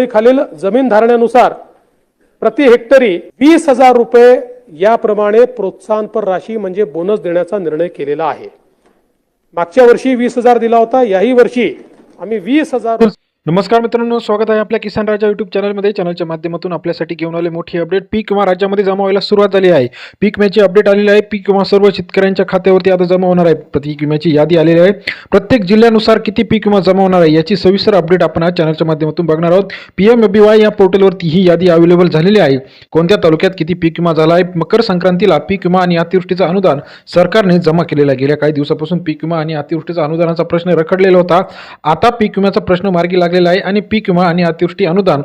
खालील जमीन धारण्यानुसार प्रति हेक्टरी 20,000 रुपये याप्रमाणे प्रोत्साहनपर राशी म्हणजे बोनस देण्याचा निर्णय केलेला आहे। मागच्या वर्षी 20,000 दिला होता, याही वर्षी आम्ही 20,000। नमस्कार मित्रांनो, स्वागत आहे आपल्या किसान राजा यूट्यूब चॅनलमध्ये। चॅनलच्या माध्यमातून आपल्यासाठी घेऊन आले मोठी अपडेट। पीक विमा राज्यामध्ये जमा व्हायला सुरुवात झाली आहे। पीक विम्याची अपडेट आलेली आहे। पीक विमा सर्व शेतकऱ्यांच्या खात्यावरती आता जमा होणार आहे। पीक विम्याची यादी आलेली आहे। प्रत्येक जिल्ह्यानुसार किती पीक विमा जमा होणार आहे याची सविस्तर अपडेट आपण आज चॅनलच्या माध्यमातून बघणार आहोत। PMFBY या पोर्टलवरती ही यादी अवेलेबल झालेली आहे। कोणत्या तालुक्यात किती पीक विमा झाला आहे, मकर संक्रांतीला पीक विमा आणि अतिवृष्टीचं अनुदान सरकारने जमा केलेलं आहे। गेल्या काही दिवसापासून पीक विमा आणि अतिवृष्टीचा अनुदानाचा प्रश्न रखडलेला होता। आता पीक विम्याचा प्रश्न मार्गी लागलेला आहे आणि पीक विमा आणि अतिवृष्टी अनुदान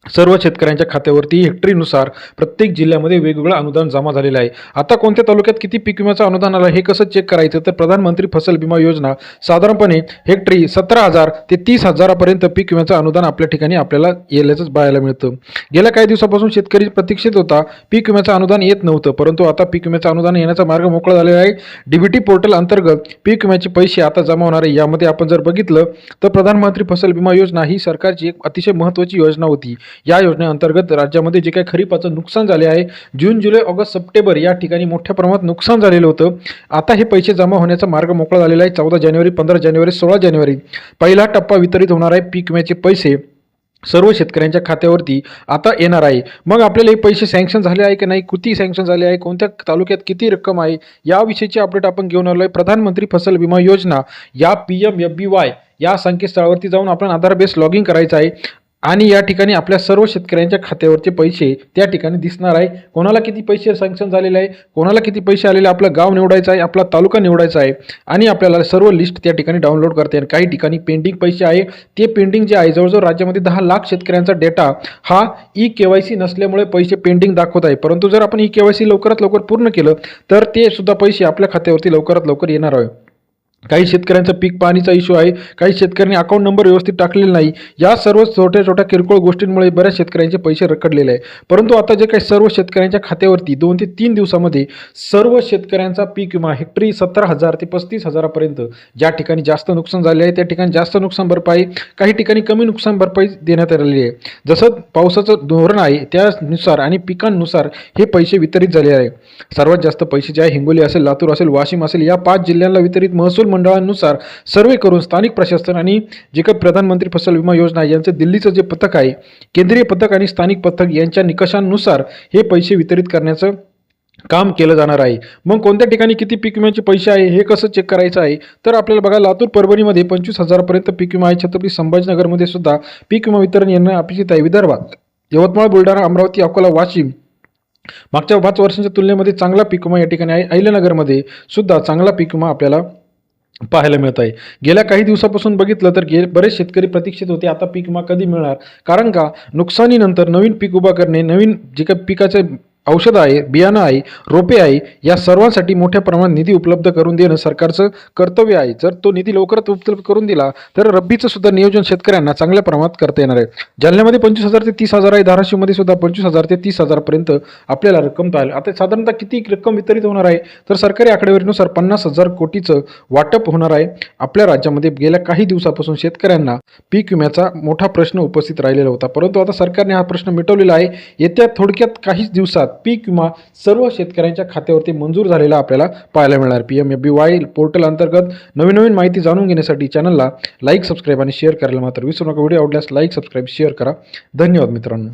सर्व शेतकऱ्यांच्या खात्यावरती हेक्टरीनुसार प्रत्येक जिल्ह्यामध्ये वेगवेगळं अनुदान जमा झालेलं आहे। आता कोणत्या तालुक्यात किती पीक विम्याचं अनुदान आलं हे कसं चेक करायचं, तर प्रधानमंत्री फसल विमा योजना साधारणपणे हेक्टरी 17,000 ते 30,000 पर्यंत पीक विम्याचं अनुदान आपल्या ठिकाणी आपल्याला यायलाच पाहायला मिळतं। गेल्या काही दिवसापासून शेतकरी प्रतीक्षेत होता, पीक विम्याचं अनुदान येत नव्हतं, परंतु आता पीक विम्याचं अनुदान येण्याचा मार्ग मोकळा झालेला आहे। DBT पोर्टल अंतर्गत पीक विम्याचे पैसे आता जमा होणार आहे। यामध्ये आपण जर बघितलं तर प्रधानमंत्री फसल विमा योजना ही सरकारची एक अतिशय महत्त्वाची योजना होती। या योजनेअंतर्गत राज्यामध्ये जे काही खरीपाचं नुकसान झाले आहे, जून, जुलै, ऑगस्ट, सप्टेंबर या ठिकाणी मोठ्या प्रमाणात नुकसान झालेलं होतं। आता हे पैसे जमा होण्याचा मार्ग मोकळा झालेला आहे। 14 जानेवारी, 15 जानेवारी, 16 जानेवारी पहिला टप्पा वितरित होणार आहे। पीक विम्याचे पैसे सर्व शेतकऱ्यांच्या खात्यावरती आता येणार आहे। मग आपल्याला हे पैसे सँक्शन झाले आहे की नाही, किती सँक्शन झाले आहे, कोणत्या तालुक्यात किती रक्कम आहे, याविषयीची अपडेट आपण घेऊन आलो आहे। प्रधानमंत्री फसल विमा योजना या PMFBY या संकेतस्थळावरती जाऊन आपण आधार बेस लॉगिन करायचं आहे आणि या ठिकाणी आपल्या सर्व शेतकऱ्यांच्या खात्यावरचे पैसे त्या ठिकाणी दिसणार आहे। कोणाला किती पैसे सँक्शन झालेले आहे, कोणाला किती पैसे आलेले, आपलं गाव निवडायचं आहे, आपला तालुका निवडायचा आहे आणि आपल्याला सर्व लिस्ट त्या ठिकाणी डाउनलोड करता येईल। काही ठिकाणी पेंडिंग पैसे आहे, ते पेंडिंग जे आहे जवळजवळ राज्यामध्ये 10 लाख शेतकऱ्यांचा डेटा हा EKYC नसल्यामुळे पैसे पेंडिंग दाखवत आहे। परंतु जर आपण EKYC लवकरात लवकर पूर्ण केलं तर ते सुद्धा पैसे आपल्या खात्यावरती लवकरात लवकर येणार आहे। काही शेतकऱ्यांचा पीक पाणीचा इश्यू आहे, काही शेतकऱ्यांनी अकाउंट नंबर व्यवस्थित टाकलेला नाही, या सर्व छोट्या छोट्या किरकोळ गोष्टींमुळे बऱ्याच शेतकऱ्यांचे पैसे रखडलेले आहे। परंतु आता जे काही सर्व शेतकऱ्यांच्या खात्यावरती 2 ते 3 दिवसामध्ये सर्व शेतकऱ्यांचा पीक विमा हेक्टरी 17,000 ते 35,000 पर्यंत, ज्या ठिकाणी जास्त नुकसान झाले आहे त्या ठिकाणी जास्त नुकसान भरपाई, काही ठिकाणी कमी नुकसान भरपाई देण्यात आलेली आहे। जसं पावसाचं धोरण आहे त्यानुसार आणि पिकांनुसार हे पैसे वितरित झाले आहे। सर्वात जास्त पैसे जे आहे हिंगोली असेल, लातूर असेल, वाशिम असेल या 5 जिल्ह्यांना वितरित महसूल मंडळानुसार सर्वे करून स्थानिक प्रशासन आणि जे काही प्रधानमंत्री फसल विमा योजना यांचं दिल्लीचं जे पथक आहे, केंद्रीय पथक आणि स्थानिक पथक यांच्या निकषांनुसार हे पैसे वितरित करण्याचं काम केलं जाणार आहे। मग कोणत्या ठिकाणी किती पीक विम्याचे पैसे आहे हे कसं चेक करायचं आहे, तर आपल्याला बघा लातूर परभणीमध्ये 25,000 पर्यंत पीक विमा आहे। छत्रपती संभाजीनगरमध्ये सुद्धा पीक विमा वितरण येणं अपेक्षित आहे। विदर्भात यवतमाळ, बुलढाणा, अमरावती, अकोला, वाशिम मागच्या 5 वर्षांच्या तुलनेमध्ये चांगला पीक विमा या ठिकाणी आहे। अहिल्यानगरमध्ये सुद्धा चांगला पीक विमा आपल्याला पाहायला मिळत आहे। गेल्या काही दिवसापासून बघितलं तर बरेच शेतकरी प्रतीक्षित होते आता पीक विमा कधी मिळणार, कारण का नुकसानीनंतर नवीन पीक उभा करणे, नवीन जे काही पिकाचे औषध आहे, बियाणं आहे, रोपे आहे, या सर्वांसाठी मोठ्या प्रमाणात निधी उपलब्ध करून देणं सरकारचं कर्तव्य आहे। जर तो निधी लवकरात उपलब्ध करून दिला तर रब्बीचं सुद्धा नियोजन शेतकऱ्यांना चांगल्या प्रमाणात करता येणार आहे। जालन्यामध्ये 25,000 ते 30,000 आहे, धाराशिवमध्ये सुद्धा 25,000 ते 30,000 पर्यंत आपल्याला रक्कम पाहायला। आता साधारणतः किती रक्कम वितरित होणार आहे, तर सरकारी आकडेवारीनुसार 50,000 कोटीचं वाटप होणार आहे। आपल्या राज्यामध्ये गेल्या काही दिवसापासून शेतकऱ्यांना पीक विम्याचा मोठा प्रश्न उपस्थित राहिलेला होता, परंतु आता सरकारने हा प्रश्न मिटवलेला आहे। येत्या थोडक्यात काहीच दिवसात पीक विमा सर्व शेतकऱ्यांच्या खात्यावरती मंजूर झालेला आपल्याला पाहायला मिळणार। PMFBY पोर्टल अंतर्गत नवीन माहिती जाणून घेण्यासाठी चॅनलला लाईक, सबस्क्राईब आणि शेअर करायला मात्र विसरू नका। व्हिडिओ आवडल्यास लाईक, सबस्क्राईब, शेअर करा। धन्यवाद मित्रांनो।